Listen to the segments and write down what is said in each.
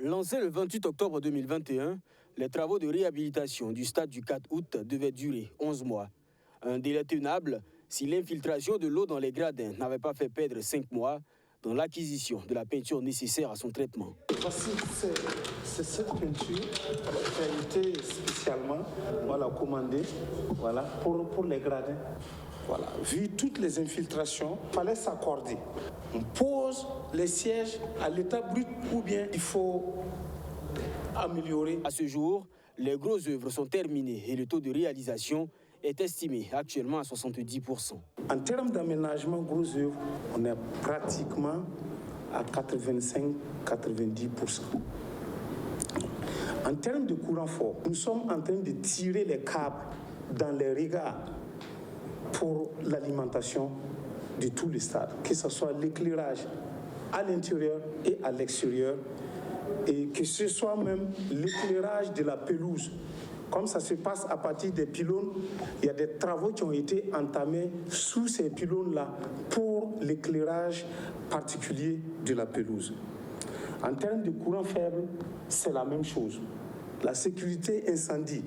Lancé le 28 octobre 2021, les travaux de réhabilitation du stade du 4 août devaient durer 11 mois. Un délai tenable si l'infiltration de l'eau dans les gradins n'avait pas fait perdre 5 mois dans l'acquisition de la peinture nécessaire à son traitement. Voici, c'est cette peinture qui a été spécialement commandée pour les gradins. Voilà. Vu toutes les infiltrations, il fallait s'accorder. On pose les sièges à l'état brut ou bien il faut améliorer. À ce jour, les grosses œuvres sont terminées et le taux de réalisation est estimé actuellement à 70%. En termes d'aménagement grosses œuvres, on est pratiquement à 85-90%. En termes de courant fort, nous sommes en train de tirer les câbles dans les regards pour l'alimentation de tous les stades, que ce soit l'éclairage à l'intérieur et à l'extérieur, et que ce soit même l'éclairage de la pelouse. Comme ça se passe à partir des pylônes, il y a des travaux qui ont été entamés sous ces pylônes-là pour l'éclairage particulier de la pelouse. En termes de courant faible, c'est la même chose. La sécurité incendie,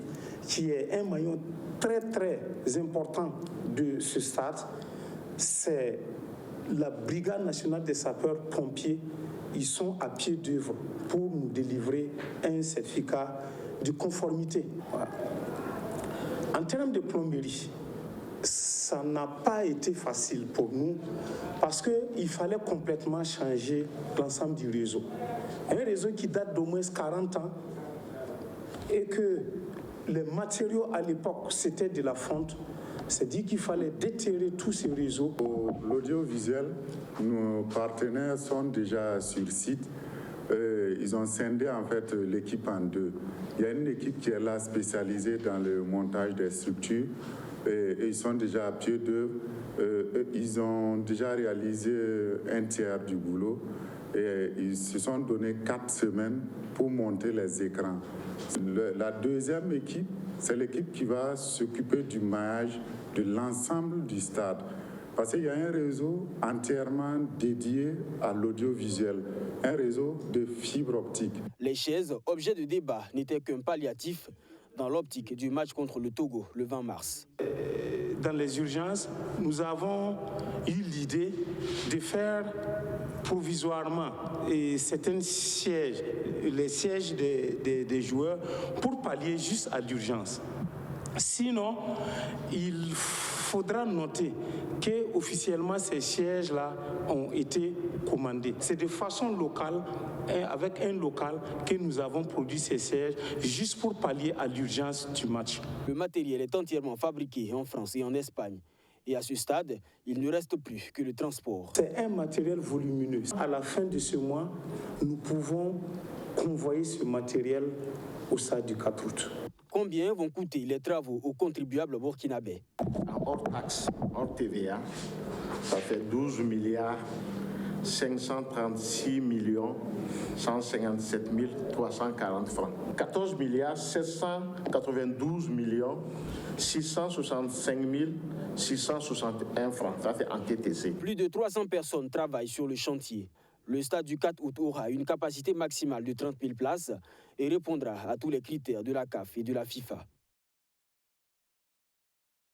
qui est un maillon très très important de ce stade, c'est la Brigade nationale des sapeurs-pompiers. Ils sont à pied d'œuvre pour nous délivrer un certificat de conformité. Voilà. En termes de plomberie, ça n'a pas été facile pour nous parce qu'il fallait complètement changer l'ensemble du réseau. Un réseau qui date d'au moins 40 ans et que les matériaux à l'époque, c'était de la fonte. C'est dit qu'il fallait déterrer tous ces réseaux. Pour l'audiovisuel, nos partenaires sont déjà sur site. Ils ont scindé en fait l'équipe en deux. Il y a une équipe qui est là spécialisée dans le montage des structures et ils sont déjà à pied d'œuvre. Ils ont déjà réalisé un tiers du boulot et ils se sont donné 4 semaines pour monter les écrans. La deuxième équipe, c'est l'équipe qui va s'occuper du maillage de l'ensemble du stade. Parce qu'il y a un réseau entièrement dédié à l'audiovisuel, un réseau de fibre optique. Les chaises, objets de débat, n'étaient qu'un palliatif dans l'optique du match contre le Togo le 20 mars. Dans les urgences, nous avons eu l'idée de faire provisoirement certains sièges, les sièges des joueurs, pour pallier juste à l'urgence. Sinon, il faudra noter qu'officiellement ces sièges-là ont été commandés. C'est de façon locale, avec un local, que nous avons produit ces sièges juste pour pallier à l'urgence du match. Le matériel est entièrement fabriqué en France et en Espagne. Et à ce stade, il ne reste plus que le transport. C'est un matériel volumineux. À la fin de ce mois, nous pouvons convoyer ce matériel au stade du 4 août. Combien vont coûter les travaux aux contribuables burkinabés? Hors taxe, hors TVA, ça fait 12 milliards 536 millions 157 340 francs. 14 milliards 792 millions 665 661 francs. Ça fait en TTC. Plus de 300 personnes travaillent sur le chantier. Le stade du 4 août aura une capacité maximale de 30 000 places et répondra à tous les critères de la CAF et de la FIFA.